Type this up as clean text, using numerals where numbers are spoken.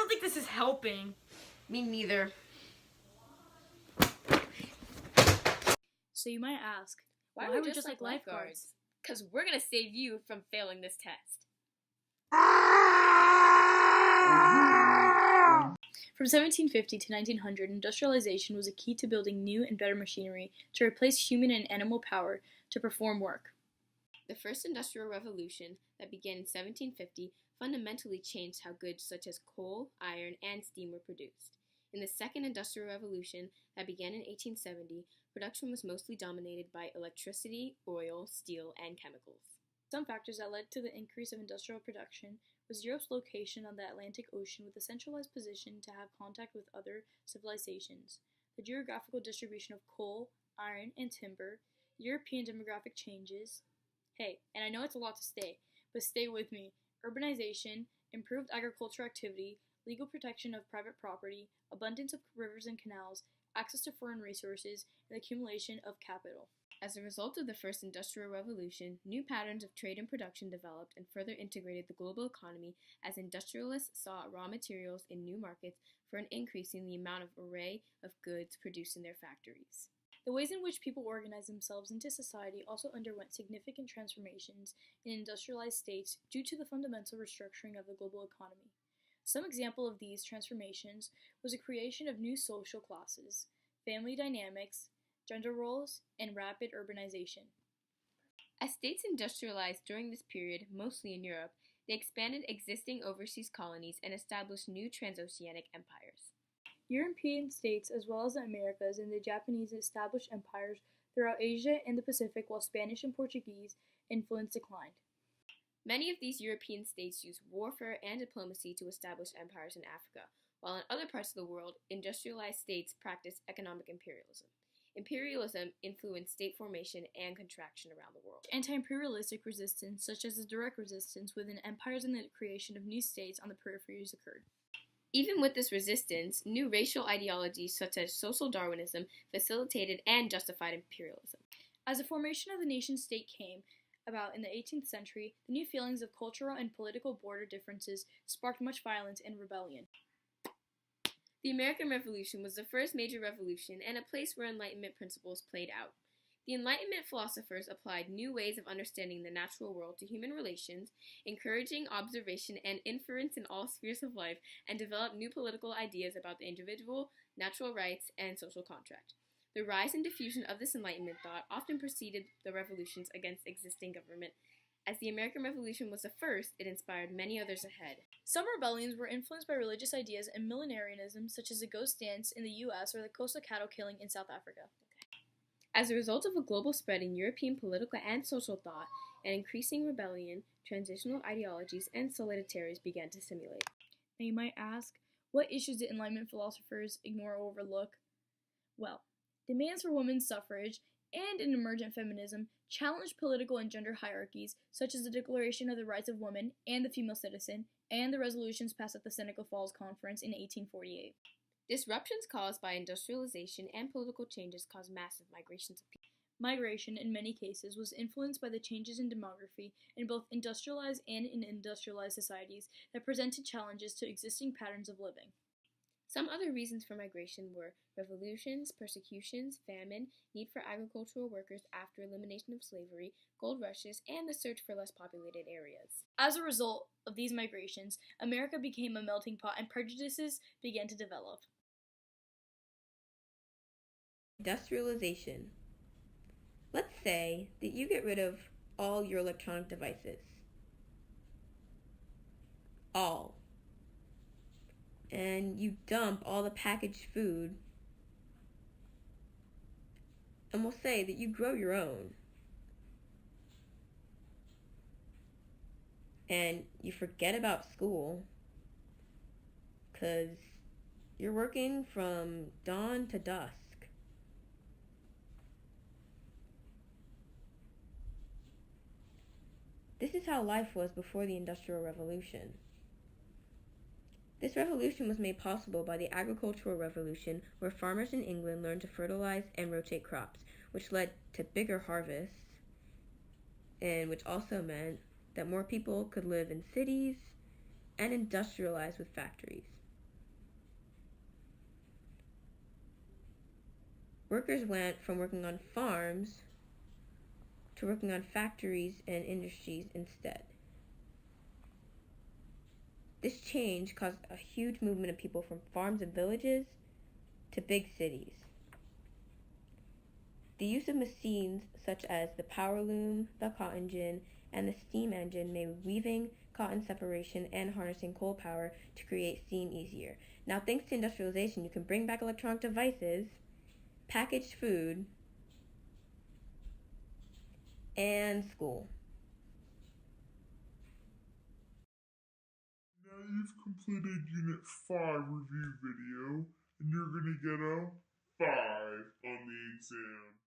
don't think this is helping. Me neither. So you might ask, Why why are are we we just like lifeguards? Because we're going to save you from failing this test. From 1750 to 1900, industrialization was a key to building new and better machinery to replace human and animal power to perform work. The first industrial revolution that began in 1750 fundamentally changed how goods such as coal, iron, and steam were produced. In the second industrial revolution that began in 1870, production was mostly dominated by electricity, oil, steel, and chemicals. Some factors that led to the increase of industrial production was Europe's location on the Atlantic Ocean with a centralized position to have contact with other civilizations, the geographical distribution of coal, iron, and timber, European demographic changes. Hey, and I know it's a lot to say, but stay with me. Urbanization, improved agricultural activity, legal protection of private property, abundance of rivers and canals, access to foreign resources, and the accumulation of capital. As a result of the first industrial revolution, new patterns of trade and production developed and further integrated the global economy as industrialists sought raw materials in new markets for an increase in the amount of array of goods produced in their factories. The ways in which people organized themselves into society also underwent significant transformations in industrialized states due to the fundamental restructuring of the global economy. Some example of these transformations was the creation of new social classes, family dynamics, gender roles, and rapid urbanization. As states industrialized during this period, mostly in Europe, they expanded existing overseas colonies and established new transoceanic empires. European states, as well as the Americas and the Japanese, established empires throughout Asia and the Pacific, while Spanish and Portuguese influence declined. Many of these European states used warfare and diplomacy to establish empires in Africa, while in other parts of the world, industrialized states practiced economic imperialism. Imperialism influenced state formation and contraction around the world. Anti-imperialistic resistance, such as the direct resistance within empires and the creation of new states on the peripheries, occurred. Even with this resistance, new racial ideologies such as social Darwinism facilitated and justified imperialism. As the formation of the nation-state came about in the 18th century, the new feelings of cultural and political border differences sparked much violence and rebellion. The American Revolution was the first major revolution and a place where Enlightenment principles played out. The Enlightenment philosophers applied new ways of understanding the natural world to human relations, encouraging observation and inference in all spheres of life, and developed new political ideas about the individual, natural rights, and social contract. The rise and diffusion of this Enlightenment thought often preceded the revolutions against existing government. As the American Revolution was the first, it inspired many others ahead. Some rebellions were influenced by religious ideas and millenarianism, such as the ghost dance in the U.S. or the coastal cattle killing in South Africa. As a result of a global spread in European political and social thought, an increasing rebellion, transitional ideologies, and solidarities began to simulate. Now you might ask, what issues did Enlightenment philosophers ignore or overlook? Well, demands for women's suffrage and an emergent feminism challenged political and gender hierarchies, such as the Declaration of the Rights of Women and the Female Citizen, and the resolutions passed at the Seneca Falls Conference in 1848. Disruptions caused by industrialization and political changes caused massive migrations of people. Migration, in many cases, was influenced by the changes in demography in both industrialized and industrialized societies that presented challenges to existing patterns of living. Some other reasons for migration were revolutions, persecutions, famine, need for agricultural workers after elimination of slavery, gold rushes, and the search for less populated areas. As a result of these migrations, America became a melting pot and prejudices began to develop. Industrialization. Let's say that you get rid of all your electronic devices. All. And you dump all the packaged food. And we'll say that you grow your own. And you forget about school. 'Cause you're working from dawn to dusk. This is how life was before the Industrial Revolution. This revolution was made possible by the Agricultural Revolution, where farmers in England learned to fertilize and rotate crops, which led to bigger harvests, and which also meant that more people could live in cities and industrialize with factories. Workers went from working on farms to working on factories and industries instead. This change caused a huge movement of people from farms and villages to big cities. The use of machines such as the power loom, the cotton gin, and the steam engine made weaving, cotton separation, and harnessing coal power to create steam easier. Now, thanks to industrialization, you can bring back electronic devices, packaged food, and school. Now you've completed Unit 5 review video, and you're gonna get a 5 on the exam.